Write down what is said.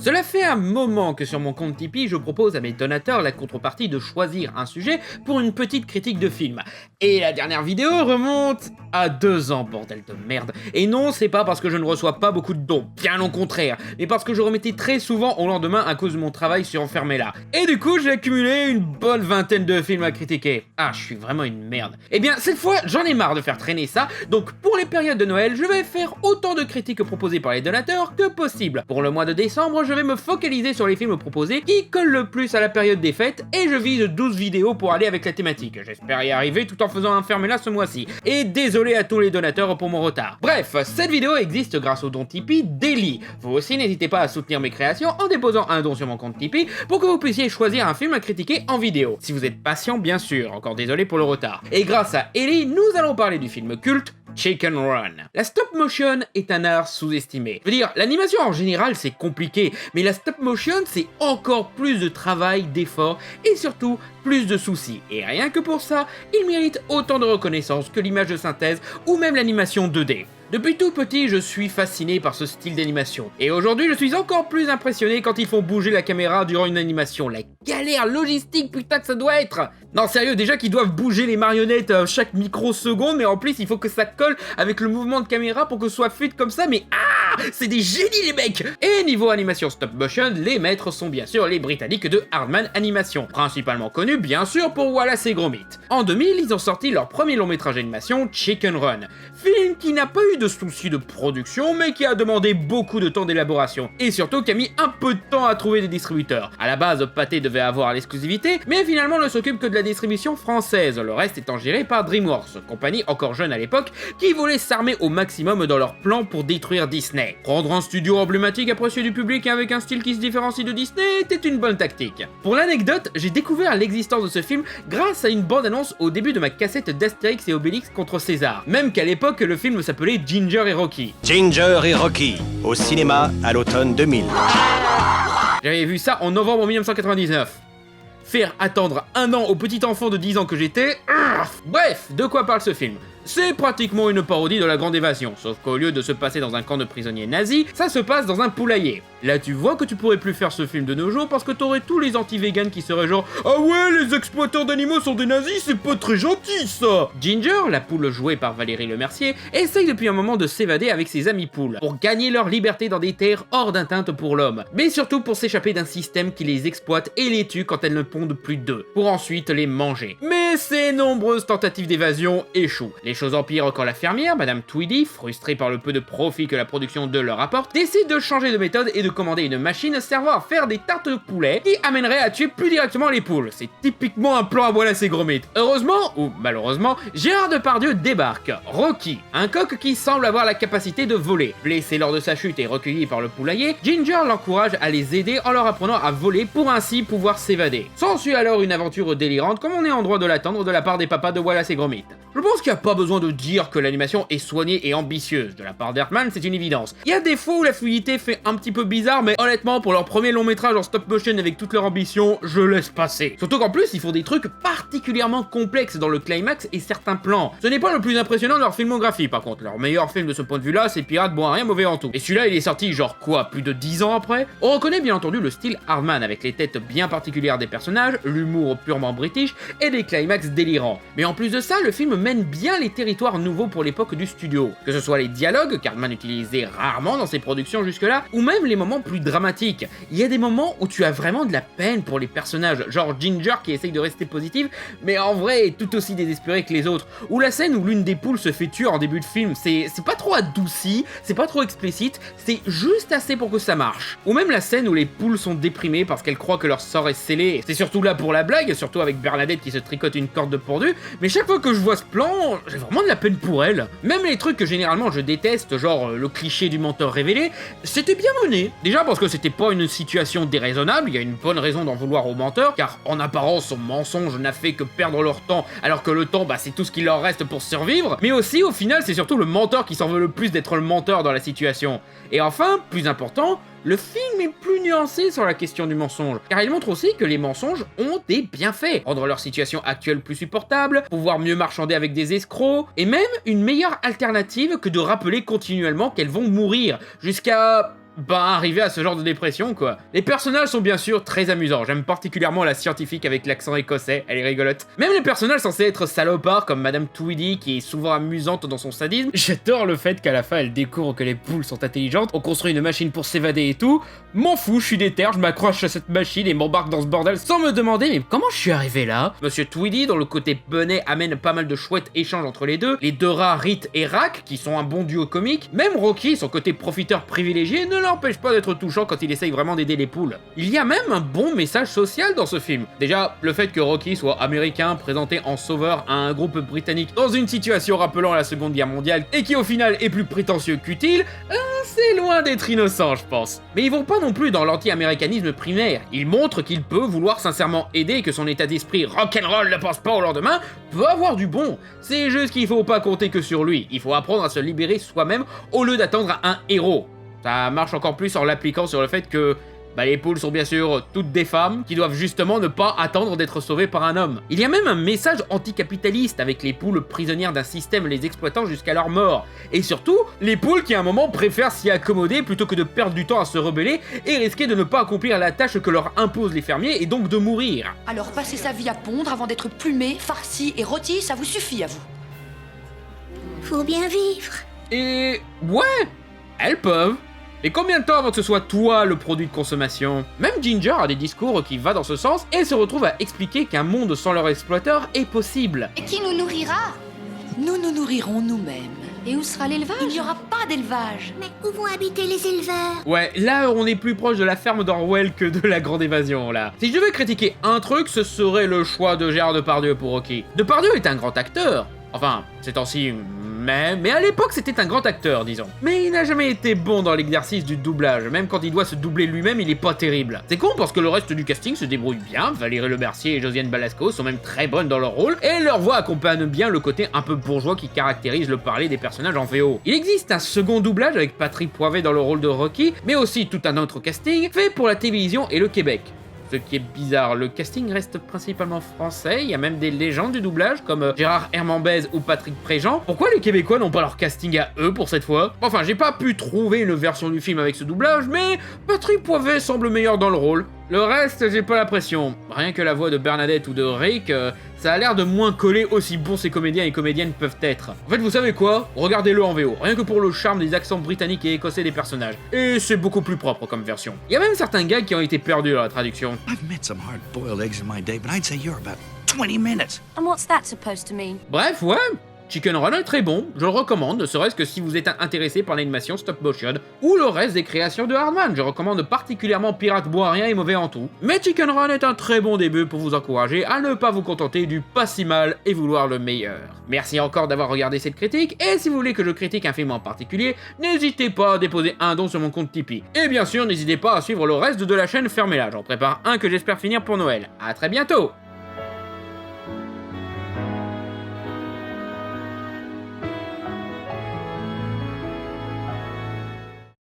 Cela fait un moment que sur mon compte Tipeee, je propose à mes donateurs la contrepartie de choisir un sujet pour une petite critique de film. Et la dernière vidéo remonte à 2 ans, bordel de merde. Et non, c'est pas parce que je ne reçois pas beaucoup de dons, bien au contraire, mais parce que je remettais très souvent au lendemain à cause de mon travail sur Enfermé-là. Et du coup, j'ai accumulé une bonne vingtaine de films à critiquer. Ah, je suis vraiment une merde. Eh bien, cette fois, j'en ai marre de faire traîner ça, donc pour les périodes de Noël, je vais faire autant de critiques proposées par les donateurs que possible. Pour le mois de décembre, je vais me focaliser sur les films proposés qui collent le plus à la période des fêtes et je vise 12 vidéos pour aller avec la thématique. J'espère y arriver tout en faisant Enfermé-là ce mois-ci. Et désolé à tous les donateurs pour mon retard. Bref, cette vidéo existe grâce au don Tipeee Daily. Vous aussi n'hésitez pas à soutenir mes créations en déposant un don sur mon compte Tipeee pour que vous puissiez choisir un film à critiquer en vidéo. Si vous êtes patient bien sûr, encore désolé pour le retard. Et grâce à Ellie, nous allons parler du film culte Chicken Run. La stop motion est un art sous-estimé. Je veux dire, l'animation en général c'est compliqué, mais la stop motion c'est encore plus de travail, d'effort et surtout plus de soucis. Et rien que pour ça, il mérite autant de reconnaissance que l'image de synthèse ou même l'animation 2D. Depuis tout petit, je suis fasciné par ce style d'animation. Et aujourd'hui, je suis encore plus impressionné quand ils font bouger la caméra durant une animation. La galère logistique, putain que ça doit être! Non, sérieux, déjà qu'ils doivent bouger les marionnettes chaque microseconde, mais en plus, il faut que ça colle avec le mouvement de caméra pour que ce soit fluide comme ça, mais c'est des génies les mecs! Et niveau animation stop motion, les maîtres sont bien sûr les Britanniques de Aardman Animation, principalement connus bien sûr pour Wallace et Gromit. En 2000, ils ont sorti leur premier long métrage d'animation, Chicken Run. Film qui n'a pas eu de soucis de production, mais qui a demandé beaucoup de temps d'élaboration, et surtout qui a mis un peu de temps à trouver des distributeurs. À la base, Pathé devait avoir l'exclusivité, mais finalement ne s'occupe que de la distribution française, le reste étant géré par DreamWorks, compagnie encore jeune à l'époque, qui voulait s'armer au maximum dans leur plan pour détruire Disney. Prendre un studio emblématique apprécié du public et avec un style qui se différencie de Disney était une bonne tactique. Pour l'anecdote, j'ai découvert l'existence de ce film grâce à une bande-annonce au début de ma cassette d'Astérix et Obélix contre César, même qu'à l'époque le film s'appelait Ginger et Rocky. Ginger et Rocky, au cinéma à l'automne 2000. J'avais vu ça en novembre 1999. Faire attendre 1 an au petit enfant de 10 ans que j'étais... Bref, de quoi parle ce film ? C'est pratiquement une parodie de La Grande Évasion, sauf qu'au lieu de se passer dans un camp de prisonniers nazis, ça se passe dans un poulailler. Là tu vois que tu pourrais plus faire ce film de nos jours parce que t'aurais tous les anti-vegans qui seraient genre « Ah ouais, les exploiteurs d'animaux sont des nazis, c'est pas très gentil ça !» Ginger, la poule jouée par Valérie Lemercier, essaye depuis un moment de s'évader avec ses amis poules, pour gagner leur liberté dans des terres hors d'atteinte pour l'homme, mais surtout pour s'échapper d'un système qui les exploite et les tue quand elles ne pondent plus d'œufs, pour ensuite les manger. Mais ces nombreuses tentatives d'évasion échouent. Les choses empirent quand la fermière, Madame Tweedy, frustrée par le peu de profit que la production d'œufs leur apporte, décide de changer de méthode et de commander une machine servant à faire des tartes de poulet qui amènerait à tuer plus directement les poules. C'est typiquement un plan à Wallace et Gromit. Heureusement, ou malheureusement, Gérard Depardieu débarque. Rocky, un coq qui semble avoir la capacité de voler. Blessé lors de sa chute et recueilli par le poulailler, Ginger l'encourage à les aider en leur apprenant à voler pour ainsi pouvoir s'évader. S'ensuit alors une aventure délirante comme on est en droit de l'attendre de la part des papas de Wallace et Gromit. Je pense qu'il n'y a pas besoin de dire que l'animation est soignée et ambitieuse. De la part d'Aardman, c'est une évidence. Il y a des fois où la fluidité fait un petit peu bizarre, mais honnêtement, pour leur premier long métrage en stop motion avec toute leur ambition, je laisse passer. Surtout qu'en plus, ils font des trucs particulièrement complexes dans le climax et certains plans. Ce n'est pas le plus impressionnant de leur filmographie, par contre. Leur meilleur film de ce point de vue-là, c'est Pirates, bon à rien, mauvais en tout. Et celui-là, il est sorti genre quoi, plus de 10 ans après? On reconnaît bien entendu le style Aardman, avec les têtes bien particulières des personnages, l'humour purement british et des climax délirants. Mais en plus de ça, le film mène bien les territoires nouveaux pour l'époque du studio. Que ce soit les dialogues, qu'Aardman utilisait rarement dans ses productions jusque-là, ou même les moments plus dramatiques. Il y a des moments où tu as vraiment de la peine pour les personnages, genre Ginger qui essaye de rester positive, mais en vrai est tout aussi désespérée que les autres. Ou la scène où l'une des poules se fait tuer en début de film, c'est pas trop adouci, c'est pas trop explicite, c'est juste assez pour que ça marche. Ou même la scène où les poules sont déprimées parce qu'elles croient que leur sort est scellé. C'est surtout là pour la blague, surtout avec Bernadette qui se tricote une corde de pourdu, mais chaque fois que je vois ce plan, j'ai vraiment de la peine pour elle. Même les trucs que généralement je déteste, genre le cliché du menteur révélé, c'était bien mené. Déjà parce que c'était pas une situation déraisonnable, il y a une bonne raison d'en vouloir au menteur, car en apparence son mensonge n'a fait que perdre leur temps, alors que le temps c'est tout ce qu'il leur reste pour survivre, mais aussi au final c'est surtout le menteur qui s'en veut le plus d'être le menteur dans la situation. Et enfin, plus important, le film est plus nuancé sur la question du mensonge, car il montre aussi que les mensonges ont des bienfaits, rendre leur situation actuelle plus supportable, pouvoir mieux marchander avec des escrocs, et même une meilleure alternative que de rappeler continuellement qu'elles vont mourir, jusqu'à arriver à ce genre de dépression, quoi. Les personnages sont bien sûr très amusants, j'aime particulièrement la scientifique avec l'accent écossais, elle est rigolote. Même les personnages censés être salopards, comme Madame Tweedy, qui est souvent amusante dans son sadisme. J'adore le fait qu'à la fin, elle découvre que les poules sont intelligentes, on construit une machine pour s'évader et tout. M'en fous, je suis déter, je m'accroche à cette machine et m'embarque dans ce bordel sans me demander mais comment je suis arrivé là. Monsieur Tweedy, dont le côté bonnet amène pas mal de chouettes échanges entre les deux rats Rit et Rack, qui sont un bon duo comique. Même Rocky, son côté profiteur privilégié, ne l'empêche pas d'être touchant quand il essaye vraiment d'aider les poules. Il y a même un bon message social dans ce film. Déjà, le fait que Rocky soit américain, présenté en sauveur à un groupe britannique dans une situation rappelant la Seconde Guerre mondiale et qui au final est plus prétentieux qu'utile, c'est loin d'être innocent, je pense. Mais ils vont pas non plus dans l'anti-américanisme primaire. Ils montrent qu'il peut vouloir sincèrement aider et que son état d'esprit rock'n'roll ne pense pas au lendemain peut avoir du bon. C'est juste qu'il faut pas compter que sur lui. Il faut apprendre à se libérer soi-même au lieu d'attendre un héros. Ça marche encore plus en l'appliquant sur le fait que les poules sont bien sûr toutes des femmes qui doivent justement ne pas attendre d'être sauvées par un homme. Il y a même un message anticapitaliste avec les poules prisonnières d'un système les exploitant jusqu'à leur mort. Et surtout, les poules qui à un moment préfèrent s'y accommoder plutôt que de perdre du temps à se rebeller et risquer de ne pas accomplir la tâche que leur imposent les fermiers et donc de mourir. Alors passer sa vie à pondre avant d'être plumé, farci et rôti, ça vous suffit à vous? Faut bien vivre. Et ouais, elles peuvent. Et combien de temps avant que ce soit toi le produit de consommation? Même Ginger a des discours qui vont dans ce sens et se retrouve à expliquer qu'un monde sans leur exploiteur est possible. Et qui nous nourrira? Nous nous nourrirons nous-mêmes. Et où sera l'élevage? Il n'y aura pas d'élevage. Mais où vont habiter les éleveurs? Ouais, là on est plus proche de la ferme d'Orwell que de la grande évasion là. Si je devais critiquer un truc, ce serait le choix de Gérard Depardieu pour Rocky. Depardieu est un grand acteur. Enfin, ces temps-ci, mais à l'époque c'était un grand acteur, disons. Mais il n'a jamais été bon dans l'exercice du doublage, même quand il doit se doubler lui-même, il est pas terrible. C'est con parce que le reste du casting se débrouille bien, Valérie Lemercier et Josiane Balasco sont même très bonnes dans leur rôle, et leur voix accompagne bien le côté un peu bourgeois qui caractérise le parler des personnages en VO. Il existe un second doublage avec Patrick Poivet dans le rôle de Rocky, mais aussi tout un autre casting fait pour la télévision et le Québec. Ce qui est bizarre, le casting reste principalement français, il y a même des légendes du doublage comme Gérard Hermambez ou Patrick Préjean. Pourquoi les Québécois n'ont pas leur casting à eux pour cette fois? Enfin, j'ai pas pu trouver une version du film avec ce doublage, mais Patrick Poivet semble meilleur dans le rôle. Le reste, j'ai pas l'impression. Rien que la voix de Bernadette ou de Rick, ça a l'air de moins coller aussi bons ces comédiens et comédiennes peuvent être. En fait, vous savez quoi? Regardez-le en VO, rien que pour le charme des accents britanniques et écossais des personnages. Et c'est beaucoup plus propre comme version. Il y a même certains gags qui ont été perdus dans la traduction. I've met some hard-boiled eggs in my day, but I'd say you're about 20 minutes. And what's that supposed to mean? Bref, ouais, Chicken Run est très bon, je le recommande, ne serait-ce que si vous êtes intéressé par l'animation stop motion, ou le reste des créations de Hardman, je recommande particulièrement Pirate Boit Rien et Mauvais en Tout. Mais Chicken Run est un très bon début pour vous encourager à ne pas vous contenter du pas si mal et vouloir le meilleur. Merci encore d'avoir regardé cette critique, et si vous voulez que je critique un film en particulier, n'hésitez pas à déposer un don sur mon compte Tipeee. Et bien sûr, n'hésitez pas à suivre le reste de la chaîne Fermez-la, j'en prépare un que j'espère finir pour Noël. À très bientôt!